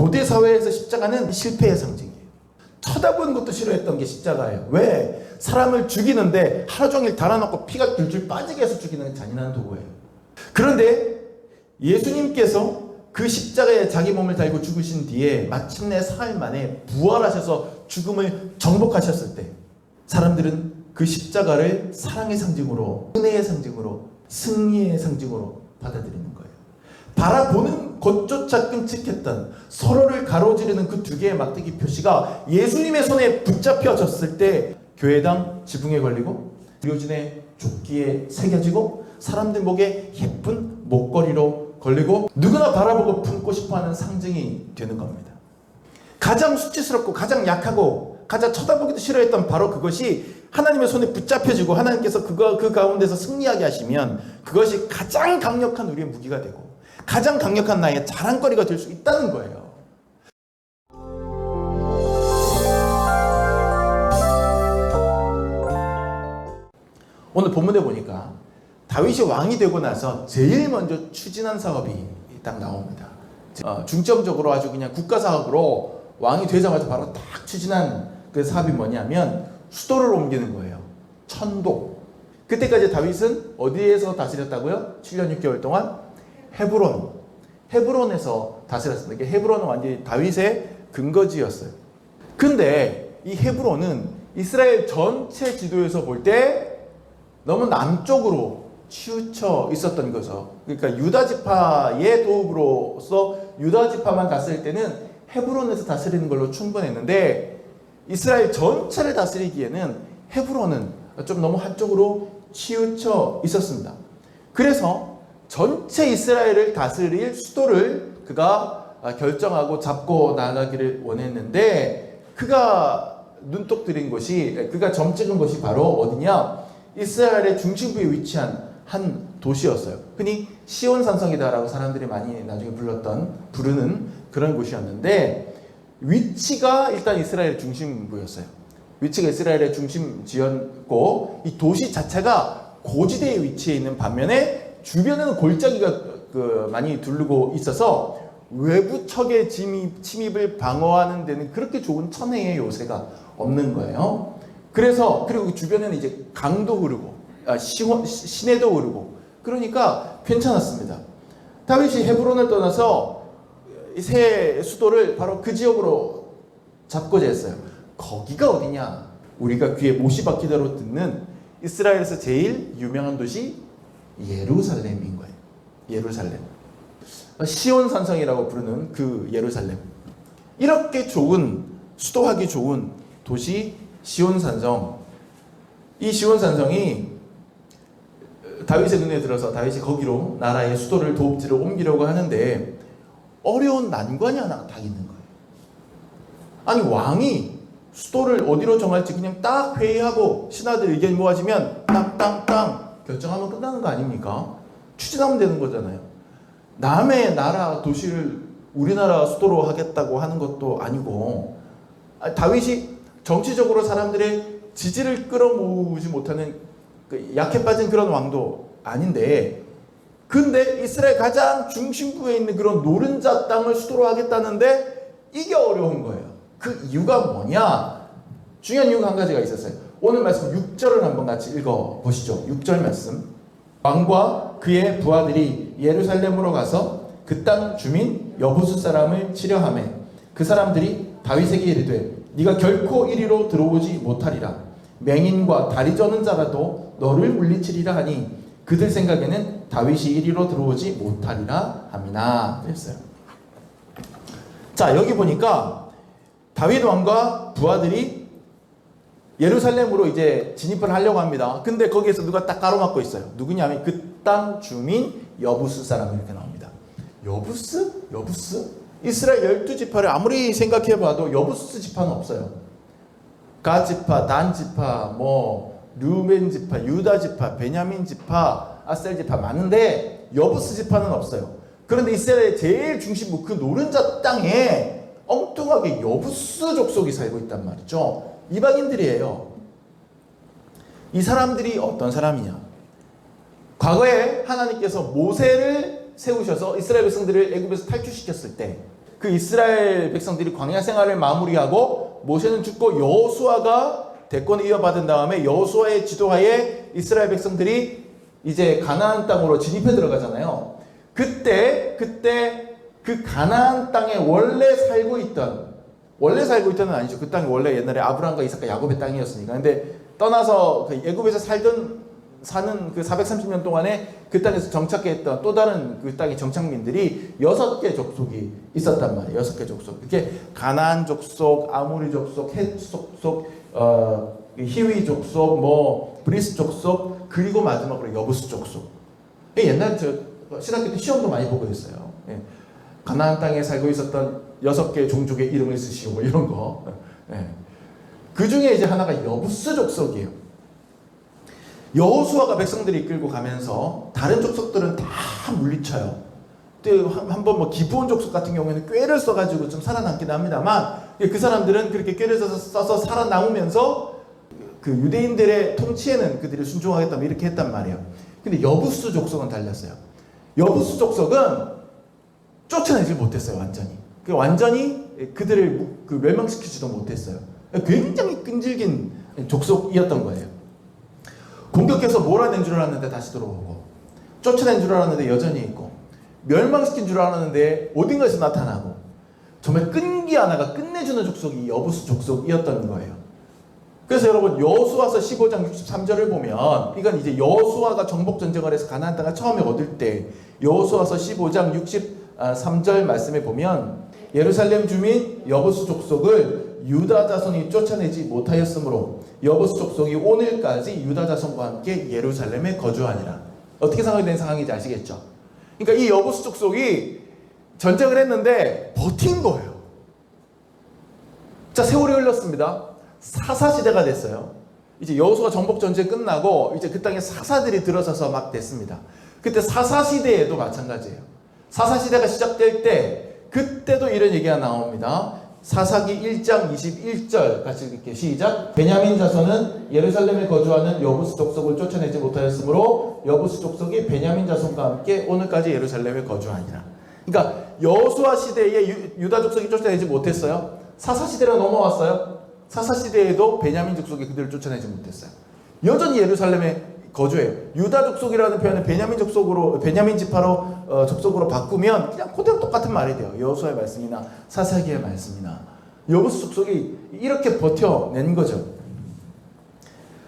고대 사회에서 십자가는 실패의 상징이에요. 쳐다보는 것도 싫어했던 게 십자가예요. 왜? 사람을 죽이는데 하루 종일 달아놓고 피가 줄줄 빠지게 해서 죽이는 잔인한 도구예요. 그런데 예수님께서 그 십자가에 자기 몸을 달고 죽으신 뒤에 마침내 사흘 만에 부활하셔서 죽음을 정복하셨을 때 사람들은 그 십자가를 사랑의 상징으로, 은혜의 상징으로, 승리의 상징으로 받아들이는 거예요. 바라보는 것조차 끔찍했던 서로를 가로지르는 그 두 개의 막대기 표시가 예수님의 손에 붙잡혀졌을 때 교회당 지붕에 걸리고 의료진의 조끼에 새겨지고 사람들 목에 예쁜 목걸이로 걸리고 누구나 바라보고 품고 싶어하는 상징이 되는 겁니다. 가장 수치스럽고 가장 약하고 가장 쳐다보기도 싫어했던 바로 그것이 하나님의 손에 붙잡혀지고 하나님께서 그 가운데서 승리하게 하시면 그것이 가장 강력한 우리의 무기가 되고 가장 강력한 나의 자랑거리가 될 수 있다는 거예요. 오늘 본문에 보니까 다윗이 왕이 되고 나서 제일 먼저 추진한 사업이 딱 나옵니다. 중점적으로 아주 그냥 국가사업으로 왕이 되자마자 바로 딱 추진한 그 사업이 뭐냐면 수도를 옮기는 거예요. 천도. 그때까지 다윗은 어디에서 다스렸다고요? 7년 6개월 동안 헤브론에서 다스렸습니다. 헤브론은 완전히 다윗의 근거지였어요. 근데 이 헤브론은 이스라엘 전체 지도에서 볼 때 너무 남쪽으로 치우쳐 있었던 거죠. 그러니까 유다 지파의 도읍으로서 유다 지파만 다스릴 때는 헤브론에서 다스리는 걸로 충분했는데 이스라엘 전체를 다스리기에는 헤브론은 좀 너무 한쪽으로 치우쳐 있었습니다. 그래서 전체 이스라엘을 다스릴 수도를 그가 결정하고 잡고 나가기를 원했는데 그가 눈독 들인 곳이 그가 점 찍은 곳이 바로 어디냐? 이스라엘의 중심부에 위치한 한 도시였어요. 흔히 시온산성이다라고 사람들이 많이 나중에 부르는 그런 곳이었는데 위치가 일단 이스라엘의 중심부였어요. 위치가 이스라엘의 중심지였고 이 도시 자체가 고지대에 위치해 있는 반면에 주변에는 골짜기가 많이 두르고 있어서 외부 척의 침입을 방어하는 데는 그렇게 좋은 천혜의 요새가 없는 거예요. 그래서 그리고 그 주변에는 이제 강도 흐르고 시내도 흐르고 그러니까 괜찮았습니다. 다윗이 헤브론을 떠나서 새 수도를 바로 그 지역으로 잡고자 했어요. 거기가 어디냐? 우리가 귀에 못이 박히도록 듣는 이스라엘에서 제일 유명한 도시 예루살렘인 거예요. 예루살렘. 시온산성이라고 부르는 그 예루살렘. 이렇게 좋은 수도하기 좋은 도시 시온산성. 이 시온산성이 다윗의 눈에 들어서 다윗이 거기로 나라의 수도를 도읍지로 옮기려고 하는데 어려운 난관이 하나 딱 있는 거예요. 아니 왕이 수도를 어디로 정할지 그냥 딱 회의하고 신하들 의견 모아지면 땅땅땅 결정하면 끝나는 거 아닙니까? 추진하면 되는 거잖아요. 남의 나라 도시를 우리나라 수도로 하겠다고 하는 것도 아니고 다윗이 정치적으로 사람들의 지지를 끌어모으지 못하는 약해 빠진 그런 왕도 아닌데 근데 이스라엘 가장 중심부에 있는 그런 노른자 땅을 수도로 하겠다는데 이게 어려운 거예요. 그 이유가 뭐냐? 중요한 이유가 한 가지가 있었어요. 오늘 말씀 6절을 한번 같이 읽어보시죠. 6절 말씀. 왕과 그의 부하들이 예루살렘으로 가서 그 땅 주민 여부수 사람을 치려하매 그 사람들이 다윗에게 이르되 네가 결코 이리로 들어오지 못하리라. 맹인과 다리 저는 자라도 너를 물리치리라 하니 그들 생각에는 다윗이 이리로 들어오지 못하리라 하미나 그랬어요. 자 여기 보니까 다윗 왕과 부하들이 예루살렘으로 이제 진입을 하려고 합니다. 근데 거기에서 누가 딱 가로막고 있어요. 누구냐면 그 땅 주민 여부스 사람 이렇게 나옵니다. 여부스? 이스라엘 12지파를 아무리 생각해봐도 여부스 지파는 없어요. 가 지파, 단 지파, 르벤 지파, 유다 지파, 베냐민 지파, 아셀 지파 많은데 여부스 지파는 없어요. 그런데 이스라엘의 제일 중심부 그 노른자 땅에 엉뚱하게 여부스 족속이 살고 있단 말이죠. 이방인들이에요. 이 사람들이 어떤 사람이냐? 과거에 하나님께서 모세를 세우셔서 이스라엘 백성들을 애굽에서 탈출시켰을 때 그 이스라엘 백성들이 광야 생활을 마무리하고 모세는 죽고 여호수아가 대권을 이어받은 다음에 여호수아의 지도하에 이스라엘 백성들이 이제 가나안 땅으로 진입해 들어가잖아요. 그때 그 가나안 땅에 원래 살고 있던은 아니죠. 그 땅이 원래 옛날에 아브라함과 이삭과 야곱의 땅이었으니까. 근데 떠나서 그 애굽에서 사는 그 430년 동안에 그 땅에서 정착했던 또 다른 그 땅의 정착민들이 6개 족속이 있었단 말이에요. 6개 족속. 이렇게 가나안 족속, 아모리 족속, 헷 족속, 히위 족속, 뭐 브리스 족속, 그리고 마지막으로 여부스 족속. 옛날에 저 신학교 때 시험도 많이 보고 있어요. 예. 가나안 땅에 살고 있었던 6개 종족의 이름을 쓰시고 뭐 이런 거. 예. 그 중에 이제 하나가 여부스 족속이에요. 여호수아가 백성들이 이끌고 가면서 다른 족속들은 다 물리쳐요. 또 한번 뭐 기브온 족속 같은 경우에는 꾀를 써가지고 좀 살아남긴 합니다만 그 사람들은 그렇게 꾀를 써서 살아남으면서 그 유대인들의 통치에는 그들이 순종하겠다 뭐 이렇게 했단 말이에요. 근데 여부스 족속은 달랐어요. 여부스 족속은 쫓아내질 못했어요. 완전히 그들을 그 멸망시키지도 못했어요. 굉장히 끈질긴 족속이었던 거예요. 공격해서 몰아낸 줄 알았는데 다시 들어오고, 쫓아낸 줄 알았는데 여전히 있고, 멸망시킨 줄 알았는데 어딘가에서 나타나고, 정말 끈기 하나가 끝내주는 족속이 여부스 족속이었던 거예요. 그래서 여러분 여호수아서 15장 63절을 보면, 이건 이제 여호수아가 정복 전쟁을 해서 가나안 땅을 처음에 얻을 때 여호수아서 15장 63절 말씀에 보면, 예루살렘 주민 여부스 족속을 유다 자손이 쫓아내지 못하였으므로 여부스 족속이 오늘까지 유다 자손과 함께 예루살렘에 거주하니라. 어떻게 상황이 된 상황인지 아시겠죠? 그러니까 이 여부스 족속이 전쟁을 했는데 버틴 거예요. 자, 세월이 흘렀습니다. 사사시대가 됐어요. 이제 여호수아 정복 전쟁 끝나고 이제 그 땅에 사사들이 들어서서 막 됐습니다. 그때 사사시대에도 마찬가지예요. 사사시대가 시작될 때 그때도 이런 얘기가 나옵니다. 사사기 1장 21절 같이 읽을게요. 시작. 베냐민 자손은 예루살렘에 거주하는 여부스 족속을 쫓아내지 못하였으므로 여부스 족속이 베냐민 자손과 함께 오늘까지 예루살렘에 거주하니라. 그러니까 여호수아 시대에 유다 족속이 쫓아내지 못했어요. 사사 시대로 넘어왔어요. 사사 시대에도 베냐민 족속이 그들을 쫓아내지 못했어요. 여전히 예루살렘에 거주해요. 유다 족속이라는 표현을 베냐민 지파로 족속으로 바꾸면 그냥 그대로 똑같은 말이 돼요. 여호수아의 말씀이나 사사기의 말씀이나 여부스 족속이 이렇게 버텨낸 거죠.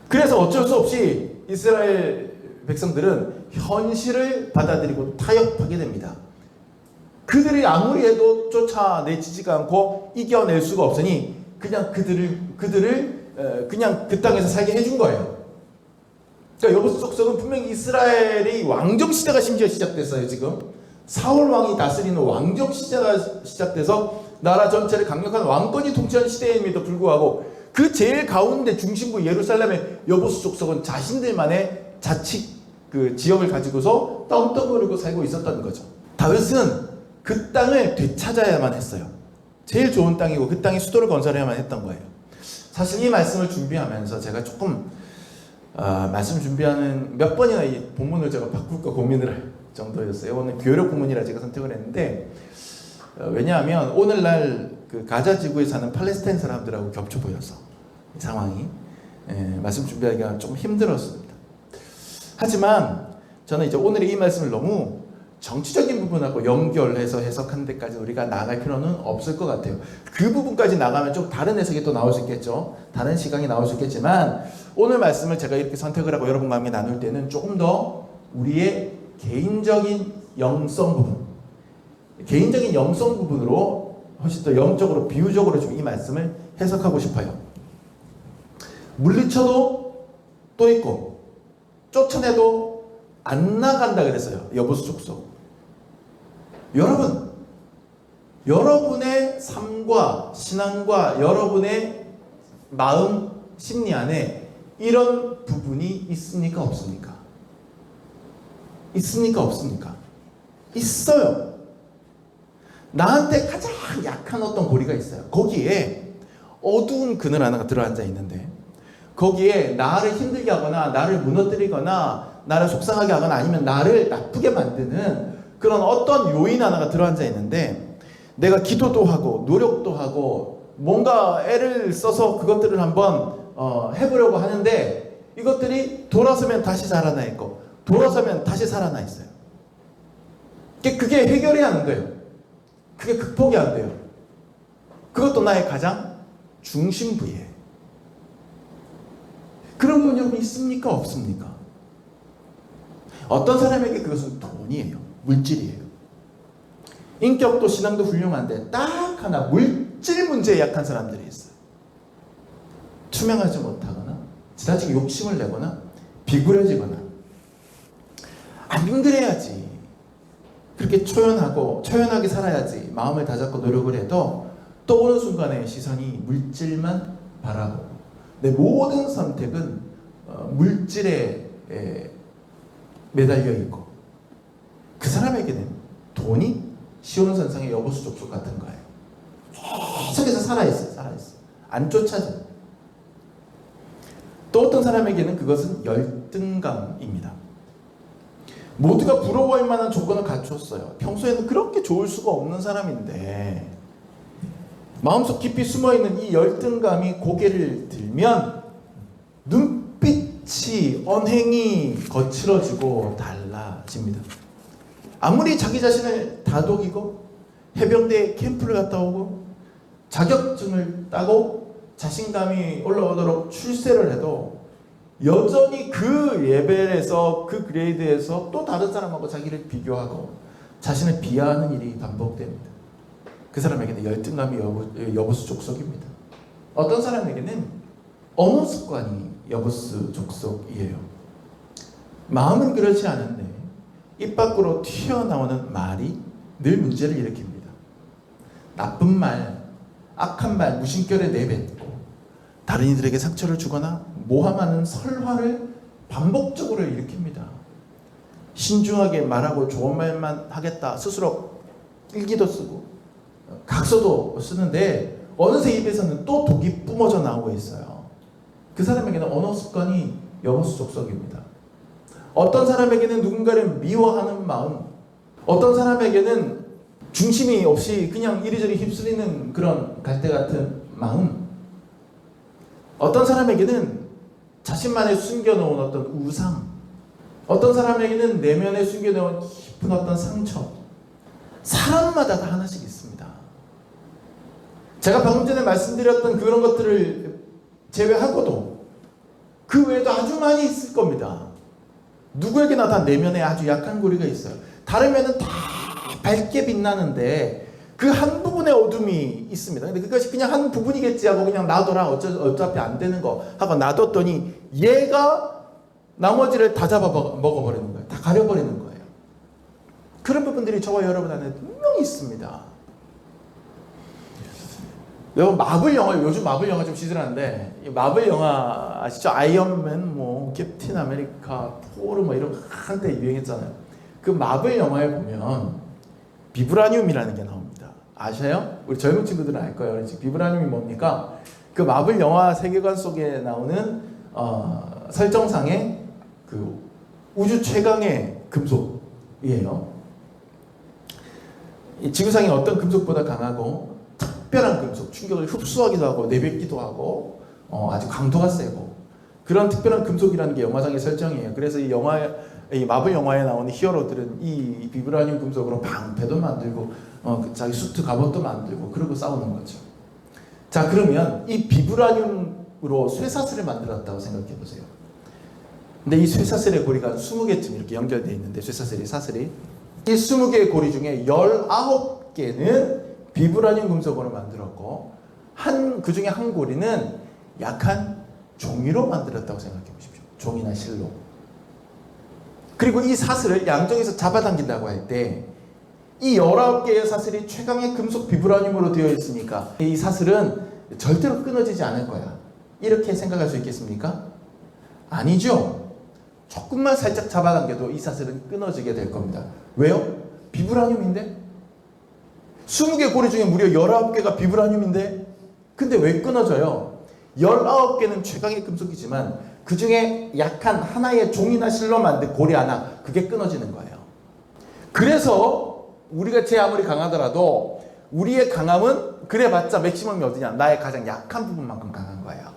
그래서 어쩔 수 없이 이스라엘 백성들은 현실을 받아들이고 타협하게 됩니다. 그들이 아무리 해도 쫓아내지지가 않고 이겨낼 수가 없으니 그냥 그들을 그냥 그 땅에서 살게 해준 거예요. 그러니까 여부스 족속은 분명히 이스라엘의 왕정 시대가 심지어 시작됐어요. 지금 사울 왕이 다스리는 왕정 시대가 시작돼서 나라 전체를 강력한 왕권이 통치한 시대임에도 불구하고 그 제일 가운데 중심부 예루살렘의 여부스 족속은 자신들만의 자치 그 지역을 가지고서 떵떵거리고 살고 있었던 거죠. 다윗은 그 땅을 되찾아야만 했어요. 제일 좋은 땅이고 그 땅에 수도를 건설해야만 했던 거예요. 사실 이 말씀을 준비하면서 제가 조금 말씀 준비하는 몇 번이나 이 본문을 제가 바꿀까 고민을 할 정도였어요. 오늘 교회력 본문이라 제가 선택을 했는데 왜냐하면 오늘날 그 가자 지구에 사는 팔레스타인 사람들하고 겹쳐 보여서 이 상황이 말씀 준비하기가 좀 힘들었습니다. 하지만 저는 이제 오늘의 이 말씀을 너무 정치적인 부분하고 연결해서 해석하는 데까지 우리가 나갈 필요는 없을 것 같아요. 그 부분까지 나가면 좀 다른 해석이 또 나올 수 있겠죠. 다른 시각이 나올 수 있겠지만 오늘 말씀을 제가 이렇게 선택을 하고 여러분과 함께 나눌 때는 조금 더 우리의 개인적인 영성 부분으로 훨씬 더 영적으로 비유적으로 좀 이 말씀을 해석하고 싶어요. 물리쳐도 또 있고 쫓아내도 안 나간다 그랬어요. 여부스 족속. 여러분의 삶과 신앙과 여러분의 마음, 심리 안에 이런 부분이 있습니까? 없습니까? 있습니까? 없습니까? 있어요. 나한테 가장 약한 어떤 고리가 있어요. 거기에 어두운 그늘 하나가 들어앉아 있는데 거기에 나를 힘들게 하거나 나를 무너뜨리거나 나를 속상하게 하거나 아니면 나를 나쁘게 만드는 그런 어떤 요인 하나가 들어앉아 있는데 내가 기도도 하고 노력도 하고 뭔가 애를 써서 그것들을 한번 해보려고 하는데 이것들이 돌아서면 다시 살아나 있고 돌아서면 다시 살아나 있어요. 그게 해결이 안 돼요. 그게 극복이 안 돼요. 그것도 나의 가장 중심부예요. 그런 분 여러분 있습니까? 없습니까? 어떤 사람에게 그것은 돈이에요. 물질이에요. 인격도 신앙도 훌륭한데 딱 하나 물질 문제에 약한 사람들이 있어요. 투명하지 못하거나 지나치게 욕심을 내거나 비굴해지거나 안 빙그래야지. 그렇게 초연하게 살아야지. 마음을 다잡고 노력을 해도 또 어느 순간에 시선이 물질만 바라보고 내 모든 선택은 물질에 매달려 있고 그 사람에게는 돈이 시온산성의 여보수 족속 같은 거예요. 계속해서 살아있어요. 안 쫓아져요. 또 어떤 사람에게는 그것은 열등감입니다. 모두가 부러워할 만한 조건을 갖췄어요. 평소에는 그렇게 좋을 수가 없는 사람인데 마음속 깊이 숨어있는 이 열등감이 고개를 들면 눈빛이 언행이 거칠어지고 달라집니다. 아무리 자기 자신을 다독이고 해병대 캠프를 갔다 오고 자격증을 따고 자신감이 올라오도록 출세를 해도 여전히 그 레벨에서 그 그레이드에서 또 다른 사람하고 자기를 비교하고 자신을 비하하는 일이 반복됩니다. 그 사람에게는 열등감이 여보수 족속입니다. 어떤 사람에게는 언어 습관이 여보수 족속이에요. 마음은 그렇지 않은데 입 밖으로 튀어나오는 말이 늘 문제를 일으킵니다. 나쁜 말, 악한 말 무심결에 내뱉고 다른 이들에게 상처를 주거나 모함하는 설화를 반복적으로 일으킵니다. 신중하게 말하고 좋은 말만 하겠다 스스로 일기도 쓰고 각서도 쓰는데 어느새 입에서는 또 독이 뿜어져 나오고 있어요. 그 사람에게는 언어 습관이 여보수 족속입니다. 어떤 사람에게는 누군가를 미워하는 마음, 어떤 사람에게는 중심이 없이 그냥 이리저리 휩쓸리는 그런 갈대 같은 마음, 어떤 사람에게는 자신만의 숨겨놓은 어떤 우상, 어떤 사람에게는 내면에 숨겨놓은 깊은 어떤 상처, 사람마다 다 하나씩 있습니다. 제가 방금 전에 말씀드렸던 그런 것들을 제외하고도 그 외에도 아주 많이 있을 겁니다. 누구에게나 다 내면에 아주 약한 고리가 있어요. 다르면은 다 밝게 빛나는데 그 한 부분의 어둠이 있습니다. 근데 그것이 그냥 한 부분이겠지 하고 그냥 놔둬라. 어차피 안 되는 거 하고 놔뒀더니 얘가 나머지를 다 잡아 먹어버리는 거예요. 다 가려버리는 거예요. 그런 부분들이 저와 여러분 안에 분명히 있습니다. 여러분 마블 영화, 요즘 마블 영화 좀 시들한데 마블 영화 아시죠? 아이언맨, 뭐 캡틴 아메리카, 토르 뭐 이런 거 한때 유행했잖아요. 그 마블 영화에 보면 비브라늄이라는 게 나옵니다. 아셔요? 우리 젊은 친구들은 알 거예요. 비브라늄이 뭡니까? 그 마블 영화 세계관 속에 나오는 설정상의 그 우주 최강의 금속이에요. 이 지구상의 어떤 금속보다 강하고 특별한 금속, 충격을 흡수하기도 하고 내뱉기도 하고 아주 강도가 세고 그런 특별한 금속이라는 게 영화상의 설정이에요. 그래서 이 마블 영화에 나오는 히어로들은 이 비브라늄 금속으로 방패도 만들고 자기 수트 갑옷도 만들고 그러고 싸우는 거죠. 자, 그러면 이 비브라늄으로 쇠사슬을 만들었다고 생각해 보세요. 근데 이 쇠사슬의 고리가 20개쯤 이렇게 연결되어 있는데 사슬이 이 20개의 고리 중에 19개는 비브라늄 금속으로 만들었고 그 중에 한 고리는 약한 종이로 만들었다고 생각해 보십시오. 종이나 실로. 그리고 이 사슬을 양쪽에서 잡아당긴다고 할 때 이 19개의 사슬이 최강의 금속 비브라늄으로 되어 있으니까 이 사슬은 절대로 끊어지지 않을 거야. 이렇게 생각할 수 있겠습니까? 아니죠. 조금만 살짝 잡아당겨도 이 사슬은 끊어지게 될 겁니다. 왜요? 비브라늄인데? 20개 고리 중에 무려 19개가 비브라늄인데? 근데 왜 끊어져요? 19개는 최강의 금속이지만 그 중에 약한 하나의 종이나 실로 만든 고리 하나, 그게 끊어지는 거예요. 그래서 우리가 제 아무리 강하더라도 우리의 강함은 그래봤자 맥시멈이 어디냐? 나의 가장 약한 부분만큼 강한 거예요.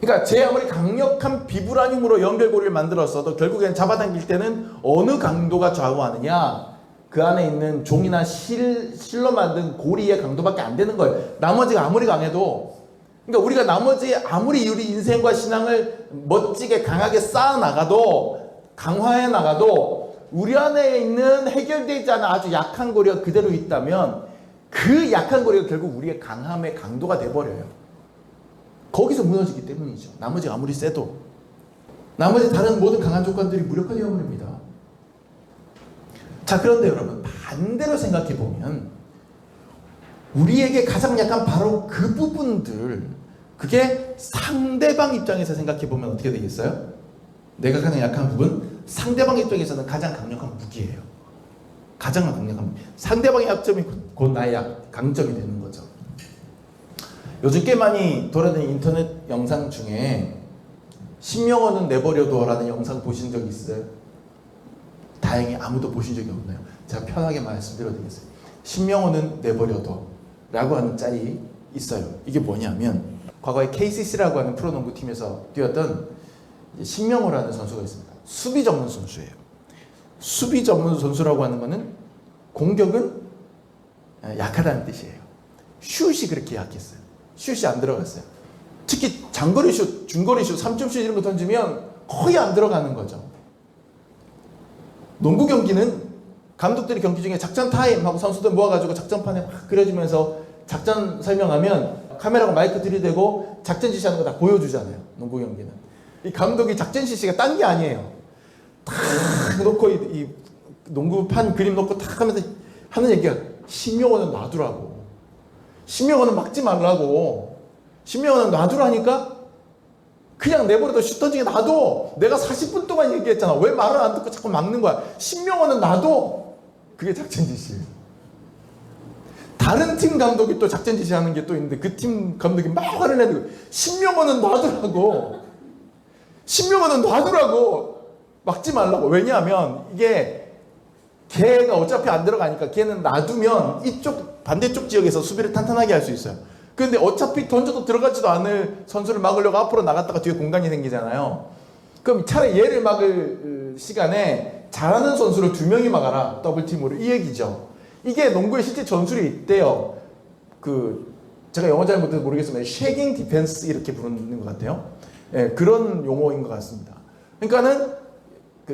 그러니까 제 아무리 강력한 비브라늄으로 연결고리를 만들었어도 결국엔 잡아당길 때는 어느 강도가 좌우하느냐? 그 안에 있는 종이나 실로 만든 고리의 강도밖에 안 되는 거예요. 나머지가 아무리 강해도. 그러니까 우리가 나머지 아무리 우리 인생과 신앙을 멋지게 강하게 쌓아 나가도, 강화해 나가도 우리 안에 있는 해결되지 않은 아주 약한 고리가 그대로 있다면 그 약한 고리가 결국 우리의 강함의 강도가 돼버려요. 거기서 무너지기 때문이죠. 나머지가 아무리 세도. 나머지 다른 모든 강한 조건들이 무력화되어 버립니다. 자, 그런데 여러분, 반대로 생각해 보면 우리에게 가장 약한 바로 그 부분들, 그게 상대방 입장에서 생각해 보면 어떻게 되겠어요? 내가 가장 약한 부분, 상대방 입장에서는 가장 강력한 무기예요. 가장 강력한 무기. 상대방의 약점이 곧 나의 강점이 되는 거죠. 요즘 꽤 많이 돌아다니는 인터넷 영상 중에 신명호는 내버려둬라는 영상 보신 적 있어요? 다행히 아무도 보신 적이 없나요? 제가 편하게 말씀드려드리겠습니다. 신명호는 내버려둬 라고 하는 짤이 있어요. 이게 뭐냐면 과거에 KCC라고 하는 프로농구팀에서 뛰었던 신명호라는 선수가 있습니다. 수비 전문 선수예요. 수비 전문 선수라고 하는 것은 공격은 약하다는 뜻이에요. 슛이 그렇게 약했어요. 슛이 안 들어갔어요. 특히 장거리 슛, 중거리 슛, 3점 슛 이런 거 던지면 거의 안 들어가는 거죠. 농구 경기는 감독들이 경기 중에 작전 타임 하고 선수들 모아가지고 작전판에 막 그려주면서 작전 설명하면 카메라가 마이크 들이대고 작전 지시하는 거 다 보여주잖아요. 농구 경기는. 이 감독이 작전 지시가 딴 게 아니에요. 탁 놓고 이 농구판 그림 놓고 탁 하면서 하는 얘기가 신명호는 놔두라고. 신명호는 막지 말라고. 신명호는 놔두라니까 그냥 내버려둬. 슛 던지게 놔둬. 내가 40분 동안 얘기했잖아. 왜 말을 안 듣고 자꾸 막는 거야. 신명호는 놔둬. 그게 작전 지시예요. 다른 팀 감독이 또 작전 지시하는 게 또 있는데 그 팀 감독이 막 화를 내는 거예요. 신명호는 놔두라고. 신명호는 놔두라고. 막지 말라고. 왜냐하면 이게 걔가 어차피 안 들어가니까 걔는 놔두면 이쪽 반대쪽 지역에서 수비를 탄탄하게 할 수 있어요. 근데 어차피 던져도 들어가지도 않을 선수를 막으려고 앞으로 나갔다가 뒤에 공간이 생기잖아요. 그럼 차라리 얘를 막을 시간에 잘하는 선수를 2명이 막아라. 더블팀으로. 이 얘기죠. 이게 농구에 실제 전술이 있대요. 제가 영어 잘 못해서 모르겠지만 쉐깅 디펜스 이렇게 부르는 것 같아요. 예, 그런 용어인 것 같습니다. 그러니까는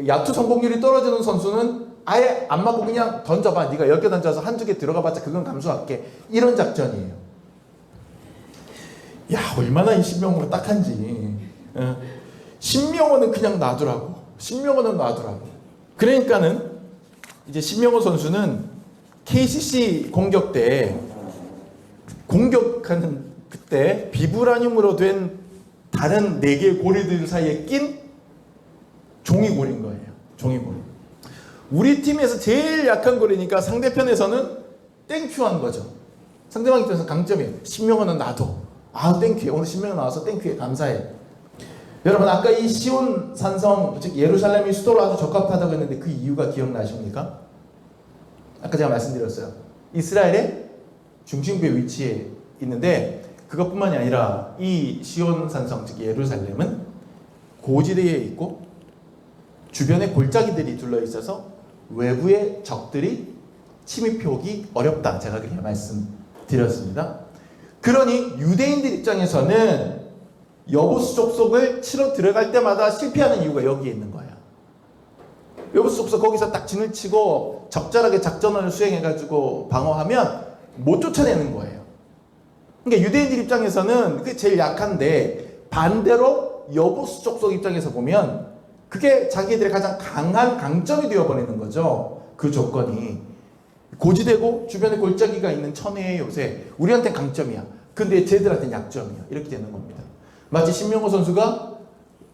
야투 성공률이 떨어지는 선수는 아예 안 맞고 그냥 던져봐. 네가 10개 던져서 한두 개 들어가봤자 그건 감수할게. 이런 작전이에요. 야, 얼마나 이 신명호가 딱한지. 신명호는 그냥 놔두라고. 신명호는 놔두라고. 그러니까는 이제 신명호 선수는 KCC 공격 때 공격하는 그때 비브라늄으로 된 다른 4개의 고리들 사이에 낀 종이고리인 거예요. 종이고리. 우리 팀에서 제일 약한 고리니까 상대편에서는 땡큐한 거죠. 상대방 입장에서 강점이에요. 신명호는 놔둬. 아, 땡큐. 오늘 신명호 나와서 땡큐에 감사해. 여러분, 아까 이 시온 산성, 즉 예루살렘이 수도로 아주 적합하다고 했는데 그 이유가 기억나십니까? 아까 제가 말씀드렸어요. 이스라엘의 중심부의 위치에 있는데 그것뿐만이 아니라 이 시온 산성, 즉 예루살렘은 고지대에 있고 주변에 골짜기들이 둘러 있어서 외부의 적들이 침입해오기 어렵다. 제가 그렇게 말씀드렸습니다. 그러니 유대인들 입장에서는 여부수 족속을 치러 들어갈 때마다 실패하는 이유가 여기에 있는 거야. 여부수 족속 거기서 딱 진을 치고 적절하게 작전을 수행해가지고 방어하면 못 쫓아내는 거예요. 그러니까 유대인들 입장에서는 그게 제일 약한데 반대로 여부수 족속 입장에서 보면 그게 자기들의 가장 강한 강점이 되어버리는 거죠. 그 조건이. 고지되고 주변에 골짜기가 있는 천혜의 요새 우리한테는 강점이야. 근데 쟤들한테는 약점이야. 이렇게 되는 겁니다. 마치 신명호 선수가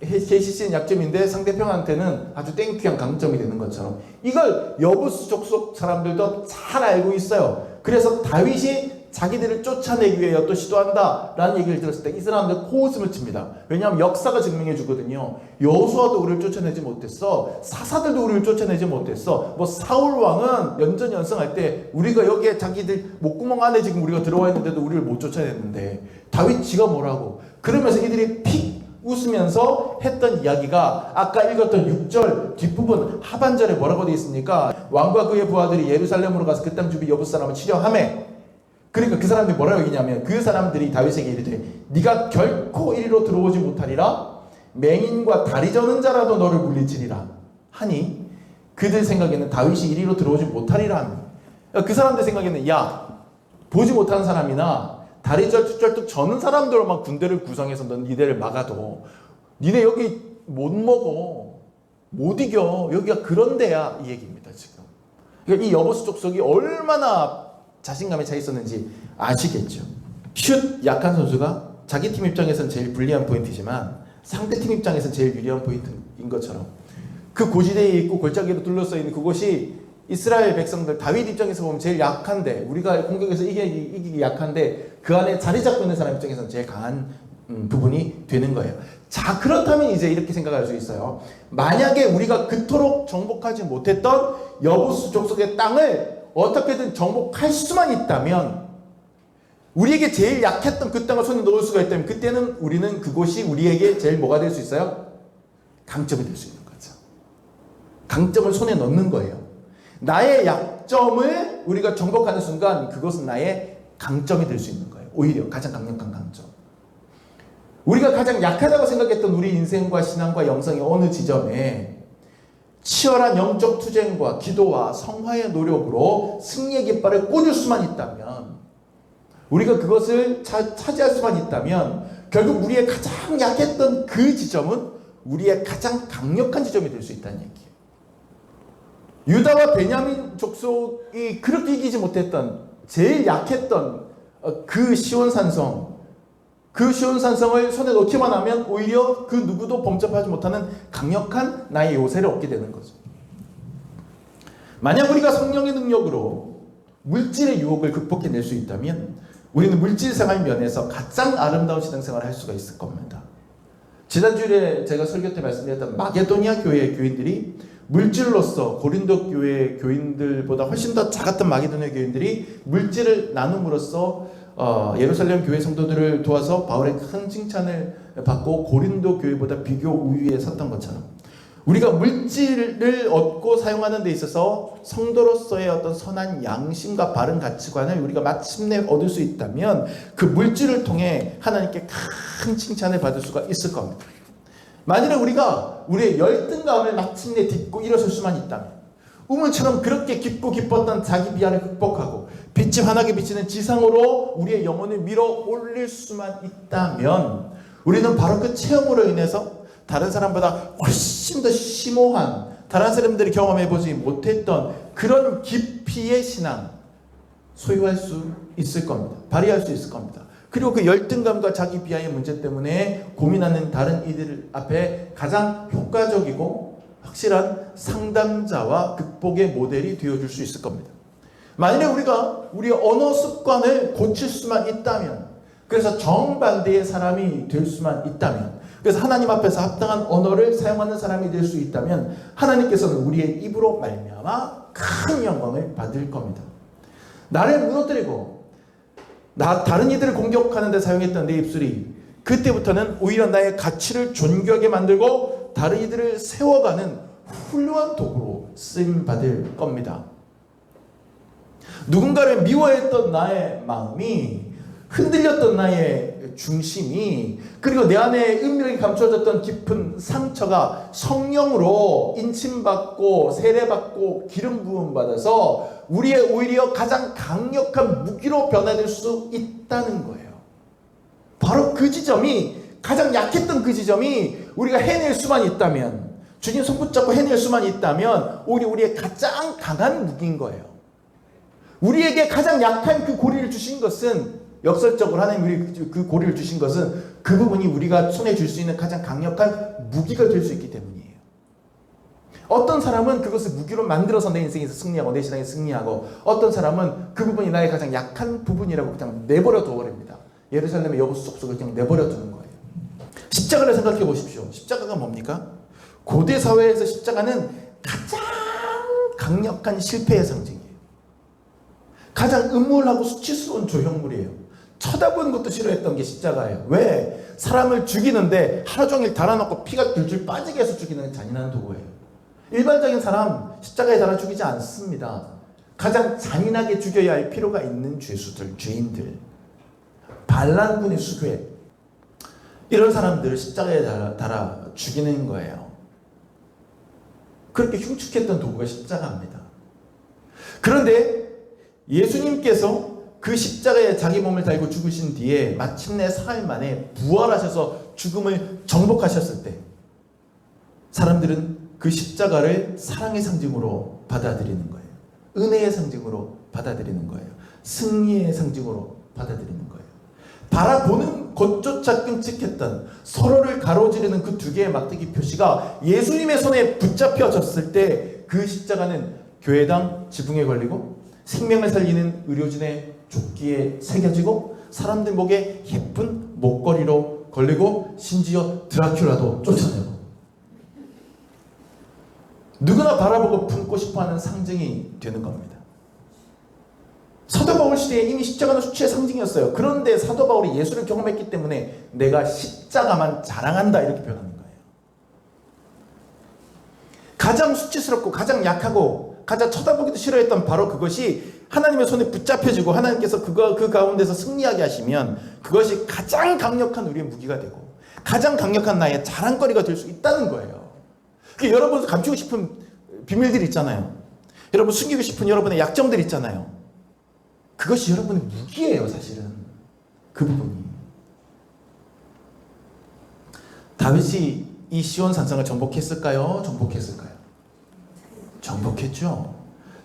KCC는 약점인데 상대편한테는 아주 땡큐한 강점이 되는 것처럼 이걸 여부수 족속 사람들도 잘 알고 있어요. 그래서 다윗이 자기들을 쫓아내기 위해 또 시도한다라는 얘기를 들었을 때 이 사람들 코웃음을 칩니다. 왜냐하면 역사가 증명해 주거든요. 여호수아도 우리를 쫓아내지 못했어. 사사들도 우리를 쫓아내지 못했어. 뭐 사울 왕은 연전연승할 때 우리가 여기에 자기들 목구멍 안에 지금 우리가 들어와 있는데도 우리를 못 쫓아냈는데 다윗 지가 뭐라고? 그러면서 이들이 픽 웃으면서 했던 이야기가 아까 읽었던 6절 뒷부분 하반절에 뭐라고 되어 있습니까? 왕과 그의 부하들이 예루살렘으로 가서 그 땅 주비 여부 사람을 치려하매, 그러니까 그 사람들이 뭐라고 얘기냐면 그 사람들이 다윗에게 이르되 네가 결코 이리로 들어오지 못하리라. 맹인과 다리 저는 자라도 너를 물리치리라 하니 그들 생각에는 다윗이 이리로 들어오지 못하리라 하니, 그 사람들 생각에는 야, 보지 못하는 사람이나 다리 쩔뚝쩔뚝 저는 사람들만 군대를 구성해서 넌 니네를 막아도 니네 여기 못 먹어, 못 이겨, 여기가 그런 데야, 이 얘기입니다 지금. 그러니까 이 여보수 족속이 얼마나 자신감에 차 있었는지 아시겠죠. 슛 약한 선수가 자기 팀 입장에서는 제일 불리한 포인트지만 상대팀 입장에서는 제일 유리한 포인트인 것처럼 그 고지대에 있고 골짜기로 둘러싸여 있는 그곳이 이스라엘 백성들 다윗 입장에서 보면 제일 약한데, 우리가 공격에서 이기기 약한데 그 안에 자리 잡고 있는 사람 입장에서는 제일 강한 부분이 되는 거예요. 자, 그렇다면 이제 이렇게 생각할 수 있어요. 만약에 우리가 그토록 정복하지 못했던 여부수 족속의 땅을 어떻게든 정복할 수만 있다면, 우리에게 제일 약했던 그 땅을 손에 넣을 수가 있다면 그때는 우리는 그곳이 우리에게 제일 뭐가 될 수 있어요? 강점이 될 수 있는 거죠. 강점을 손에 넣는 거예요. 나의 약점을 우리가 정복하는 순간 그것은 나의 강점이 될 수 있는 거예요. 오히려 가장 강력한 강점. 우리가 가장 약하다고 생각했던 우리 인생과 신앙과 영성의 어느 지점에 치열한 영적 투쟁과 기도와 성화의 노력으로 승리의 깃발을 꽂을 수만 있다면, 우리가 그것을 차지할 수만 있다면 결국 우리의 가장 약했던 그 지점은 우리의 가장 강력한 지점이 될 수 있다는 얘기예요. 유다와 베냐민 족속이 그렇게 이기지 못했던, 제일 약했던 그 시온산성, 그 시온산성을 손에 넣기만 하면 오히려 그 누구도 범접하지 못하는 강력한 나의 요새를 얻게 되는 거죠. 만약 우리가 성령의 능력으로 물질의 유혹을 극복해낼 수 있다면 우리는 물질생활 면에서 가장 아름다운 신앙생활을 할 수가 있을 겁니다. 지난주에 제가 설교 때 말씀드렸던 마게도니아 교회의 교인들이 물질로서 고린도 교회 교인들보다 훨씬 더 작았던 마게도니아 교인들이 물질을 나눔으로써 예루살렘 교회 성도들을 도와서 바울의 큰 칭찬을 받고 고린도 교회보다 비교 우위에 섰던 것처럼, 우리가 물질을 얻고 사용하는 데 있어서 성도로서의 어떤 선한 양심과 바른 가치관을 우리가 마침내 얻을 수 있다면 그 물질을 통해 하나님께 큰 칭찬을 받을 수가 있을 겁니다. 만일에 우리가 우리의 열등감을 마침내 딛고 일어설 수만 있다면, 우물처럼 그렇게 깊고 깊었던 자기 비하를 극복하고 빛이 환하게 비치는 지상으로 우리의 영혼을 밀어 올릴 수만 있다면 우리는 바로 그 체험으로 인해서 다른 사람보다 훨씬 더 심오한, 다른 사람들이 경험해보지 못했던 그런 깊이의 신앙 소유할 수 있을 겁니다. 발휘할 수 있을 겁니다. 그리고 그 열등감과 자기 비하의 문제 때문에 고민하는 다른 이들 앞에 가장 효과적이고 확실한 상담자와 극복의 모델이 되어줄 수 있을 겁니다. 만일에 우리가 우리의 언어 습관을 고칠 수만 있다면, 그래서 정반대의 사람이 될 수만 있다면, 그래서 하나님 앞에서 합당한 언어를 사용하는 사람이 될 수 있다면 하나님께서는 우리의 입으로 말미암아 큰 영광을 받을 겁니다. 나를 무너뜨리고 다른 이들을 공격하는 데 사용했던 내 입술이 그때부터는 오히려 나의 가치를 존귀하게 만들고 다른 이들을 세워가는 훌륭한 도구로 쓰임받을 겁니다. 누군가를 미워했던 나의 마음이, 흔들렸던 나의 중심이, 그리고 내 안에 은밀하게 감춰졌던 깊은 상처가 성령으로 인침받고 세례받고 기름 부음 받아서 우리의 오히려 가장 강력한 무기로 변화될 수 있다는 거예요. 바로 그 지점이, 가장 약했던 그 지점이 우리가 해낼 수만 있다면, 주님 손 붙잡고 해낼 수만 있다면 오히려 우리의 가장 강한 무기인 거예요. 우리에게 가장 약한 그 고리를 주신 것은, 역설적으로 하나님 우리 그 고리를 주신 것은 그 부분이 우리가 손에 줄 수 있는 가장 강력한 무기가 될 수 있기 때문이에요. 어떤 사람은 그것을 무기로 만들어서 내 인생에서 승리하고 내 신앙에 승리하고, 어떤 사람은 그 부분이 나의 가장 약한 부분이라고 그냥 내버려 둬버립니다. 예루살렘의 여보수 족속을 그냥 내버려 두는 거예요. 십자가를 생각해 보십시오. 십자가가 뭡니까? 고대 사회에서 십자가는 가장 강력한 실패의 상징이에요. 가장 음울하고 수치스러운 조형물이에요. 쳐다보는 것도 싫어했던 게 십자가예요. 왜? 사람을 죽이는데 하루 종일 달아놓고 피가 줄줄 빠지게 해서 죽이는 잔인한 도구예요. 일반적인 사람 십자가에 달아 죽이지 않습니다. 가장 잔인하게 죽여야 할 필요가 있는 죄수들, 죄인들, 반란군의 수괴, 이런 사람들을 십자가에 달아 죽이는 거예요. 그렇게 흉측했던 도구가 십자가입니다. 그런데 예수님께서 그 십자가에 자기 몸을 달고 죽으신 뒤에 마침내 사흘 만에 부활하셔서 죽음을 정복하셨을 때 사람들은 그 십자가를 사랑의 상징으로 받아들이는 거예요. 은혜의 상징으로 받아들이는 거예요. 승리의 상징으로 받아들이는 거예요. 바라보는 것조차 끔찍했던 서로를 가로지르는 그 두 개의 막대기 표시가 예수님의 손에 붙잡혀졌을 때 그 십자가는 교회당 지붕에 걸리고 생명을 살리는 의료진의 조끼에 새겨지고 사람들 목에 예쁜 목걸이로 걸리고 심지어 드라큘라도 쫓아내고, 누구나 바라보고 품고 싶어하는 상징이 되는 겁니다. 사도 바울 시대에 이미 십자가는 수치의 상징이었어요. 그런데 사도 바울이 예수를 경험했기 때문에 내가 십자가만 자랑한다 이렇게 표현하는 거예요. 가장 수치스럽고 가장 약하고 가장 쳐다보기도 싫어했던 바로 그것이 하나님의 손에 붙잡혀지고 하나님께서 그 가운데서 승리하게 하시면 그것이 가장 강력한 우리의 무기가 되고 가장 강력한 나의 자랑거리가 될 수 있다는 거예요. 여러분 감추고 싶은 비밀들이 있잖아요. 여러분 숨기고 싶은 여러분의 약점들이 있잖아요. 그것이 여러분의 무기예요, 사실은. 그 부분이. 다윗이 이 시온 산성을 정복했을까요? 정복했을까요? 정복했죠.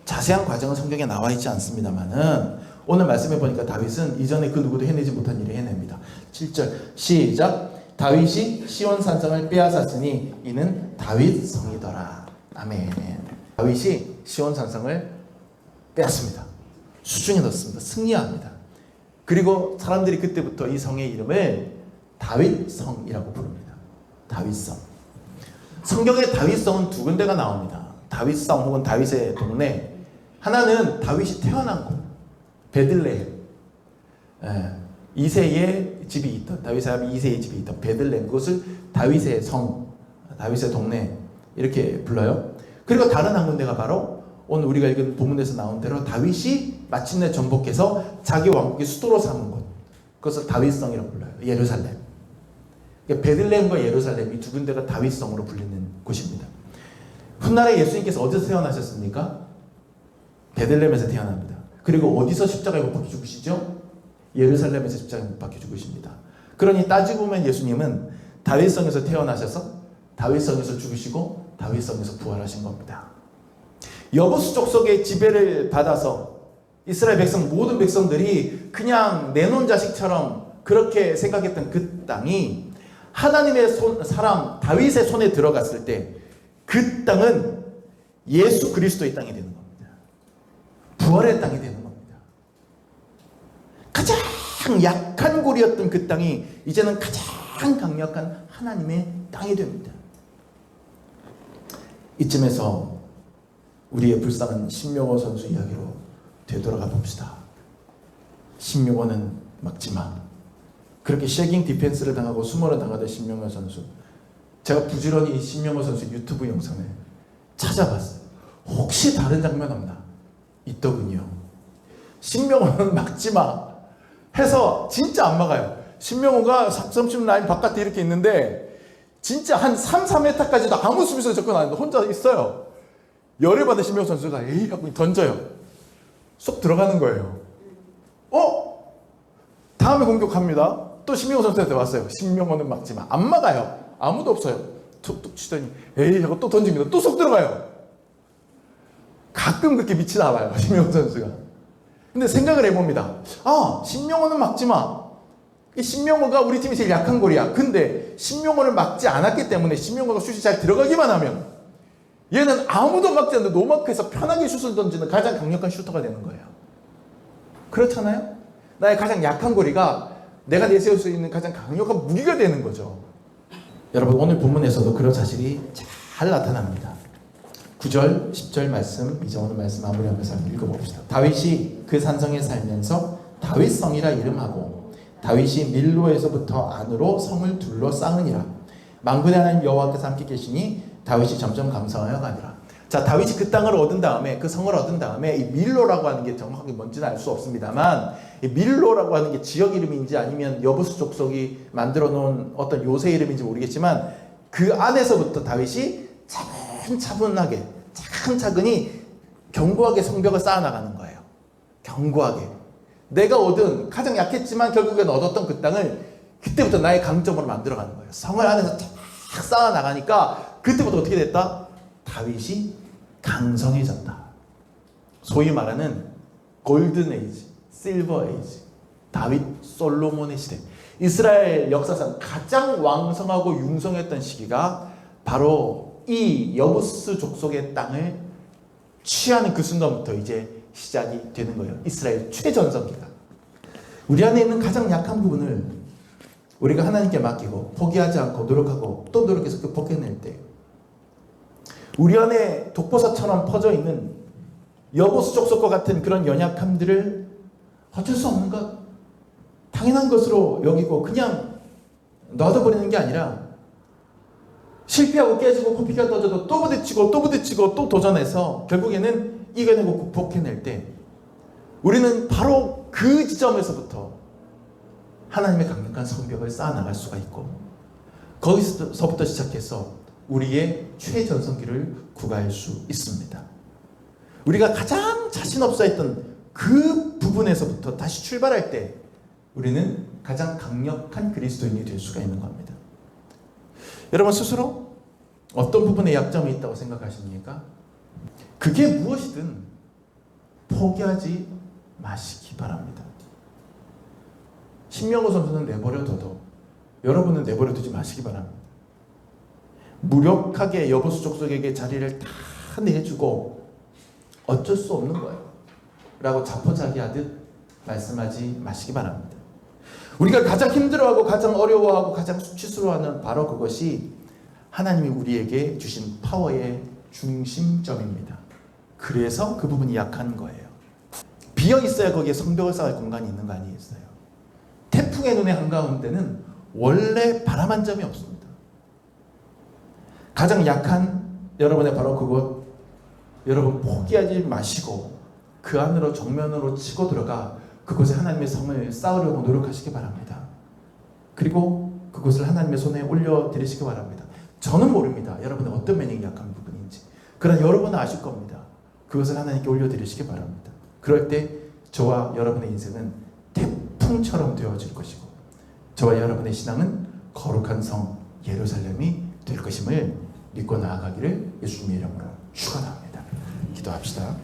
자세한 과정은 성경에 나와 있지 않습니다만은 오늘 말씀해 보니까 다윗은 이전에 그 누구도 해내지 못한 일을 해냅니다. 7절 시작. 다윗이 시온 산성을 빼앗았으니 이는 다윗 성이더라. 아멘. 다윗이 시온 산성을 빼앗습니다. 수중에 넣습니다. 승리합니다. 그리고 사람들이 그때부터 이 성의 이름을 다윗성이라고 부릅니다. 다윗성. 성경에 다윗성은 두 군데가 나옵니다. 다윗성 혹은 다윗의 동네. 하나는 다윗이 태어난 곳, 베들레헴. 이새의 집이 있던, 다윗의 아비 이새의 집이 있던 베들레헴, 그것을 다윗의 성, 다윗의 동네 이렇게 불러요. 그리고 다른 한 군데가 바로 오늘 우리가 읽은 본문에서 나온 대로 다윗이 마침내 정복해서 자기 왕국의 수도로 삼은 곳, 그것을 다윗성이라고 불러요. 예루살렘. 그러니까 베들레헴과 예루살렘 이 두 군데가 다윗성으로 불리는 곳입니다. 훗날에 예수님께서 어디서 태어나셨습니까? 베들레헴에서 태어납니다. 그리고 어디서 십자가에 못 박혀 죽으시죠? 예루살렘에서 십자가에 못 박혀 죽으십니다. 그러니 따지고 보면 예수님은 다윗성에서 태어나셔서 다윗성에서 죽으시고 다윗성에서 부활하신 겁니다. 여보수 족속의 지배를 받아서 이스라엘 백성, 모든 백성들이 그냥 내놓은 자식처럼 그렇게 생각했던 그 땅이 하나님의 사람 다윗의 손에 들어갔을 때 그 땅은 예수 그리스도의 땅이 되는 겁니다. 부활의 땅이 되는 겁니다. 가장 약한 골이었던 그 땅이 이제는 가장 강력한 하나님의 땅이 됩니다. 이쯤에서 우리의 불쌍한 신명호 선수 이야기로 되돌아가 봅시다. 신명호는 막지마. 그렇게 쉐깅 디펜스를 당하고 수모를 당하던 신명호 선수. 제가 부지런히 신명호 선수 유튜브 영상을 찾아봤어요. 혹시 다른 장면 없나? 있더군요. 신명호는 막지마 해서 진짜 안 막아요. 신명호가 30 라인 바깥에 이렇게 있는데 진짜 한 3, 4m까지도 아무 수비수가 접근 안 했는데 혼자 있어요. 열을 받은 신명호 선수가 에이 하고 던져요. 쏙 들어가는 거예요. 다음에 공격합니다. 또 신명호 선수한테 왔어요. 신명호는 막지마. 안 막아요. 아무도 없어요. 툭툭 치더니 에이 하고 또 던집니다. 또 쏙 들어가요. 가끔 그렇게 밑이 나와요. 신명호 선수가. 근데 생각을 해봅니다. 신명호는 막지마. 신명호가 우리 팀이 제일 약한 골이야. 근데 신명호를 막지 않았기 때문에 신명호가 슛이 잘 들어가기만 하면 얘는 아무도 막지 않는데 노마크에서 편하게 슛을 던지는 가장 강력한 슈터가 되는 거예요. 그렇잖아요? 나의 가장 약한 고리가 내가 내세울 수 있는 가장 강력한 무기가 되는 거죠. 여러분, 오늘 본문에서도 그런 사실이 잘 나타납니다. 9절, 10절 말씀, 이제 오늘 말씀 마무리하면서 한번 읽어봅시다. 다윗이 그 산성에 살면서 다윗성이라 이름하고 다윗이 밀로에서부터 안으로 성을 둘러싸으니라. 만군의 하나님 여호와께서 함께 계시니 다윗이 점점 강성하여 가니라. 자, 다윗이 그 땅을 얻은 다음에, 그 성을 얻은 다음에 이 밀로라고 하는 게 정확하게 뭔지는 알 수 없습니다만, 이 밀로라고 하는 게 지역 이름인지 아니면 여부수 족속이 만들어 놓은 어떤 요새 이름인지 모르겠지만, 그 안에서부터 다윗이 차분차분하게 차근차근히 견고하게 성벽을 쌓아나가는 거예요. 견고하게. 내가 얻은 가장 약했지만 결국엔 얻었던 그 땅을 그때부터 나의 강점으로 만들어가는 거예요. 성을 안에서 쫙 쌓아나가니까 그때부터 어떻게 됐다? 다윗이 강성해졌다. 소위 말하는 골든 에이지, 실버 에이지, 다윗 솔로몬의 시대. 이스라엘 역사상 가장 왕성하고 융성했던 시기가 바로 이 여부스 족속의 땅을 취하는 그 순간부터 이제 시작이 되는 거예요. 이스라엘 최전성기가. 우리 안에 있는 가장 약한 부분을 우리가 하나님께 맡기고 포기하지 않고 노력하고 또 노력해서 극복해낼 때, 우리 안에 독보사처럼 퍼져 있는 여보수 족속과 같은 그런 연약함들을 어쩔 수 없는 것, 당연한 것으로 여기고 그냥 놔둬버리는 게 아니라 실패하고 깨지고 코피가 떠져도 또 부딪히고 또 부딪히고 또 도전해서 결국에는 이겨내고 극복해낼 때, 우리는 바로 그 지점에서부터 하나님의 강력한 성벽을 쌓아나갈 수가 있고, 거기서부터 시작해서 우리의 최전성기를 구가할 수 있습니다. 우리가 가장 자신 없어 했던 그 부분에서부터 다시 출발할 때 우리는 가장 강력한 그리스도인이 될 수가 있는 겁니다. 여러분, 스스로 어떤 부분에 약점이 있다고 생각하십니까? 그게 무엇이든 포기하지 마시기 바랍니다. 신명호 선수는 내버려둬도 여러분은 내버려두지 마시기 바랍니다. 무력하게 여보수 족속에게 자리를 다 내주고 어쩔 수 없는 거예요 라고 자포자기하듯 말씀하지 마시기 바랍니다. 우리가 가장 힘들어하고 가장 어려워하고 가장 수치스러워하는 바로 그것이 하나님이 우리에게 주신 파워의 중심점입니다. 그래서 그 부분이 약한 거예요. 비어 있어야 거기에 성벽을 쌓을 공간이 있는 거 아니겠어요? 태풍의 눈의 한가운데는 원래 바람 한 점이 없습니다. 가장 약한 여러분의 바로 그곳, 여러분 포기하지 마시고 그 안으로 정면으로 치고 들어가 그곳에 하나님의 성을 쌓으려고 노력하시기 바랍니다. 그리고 그곳을 하나님의 손에 올려드리시기 바랍니다. 저는 모릅니다. 여러분의 어떤 면이 약한 부분인지. 그러나 여러분은 아실 겁니다. 그것을 하나님께 올려드리시기 바랍니다. 그럴 때 저와 여러분의 인생은 태풍처럼 되어질 것이고, 저와 여러분의 신앙은 거룩한 성 예루살렘이 될 것임을 믿고 나아가기를 예수님의 이름으로 축원합니다. 기도합시다.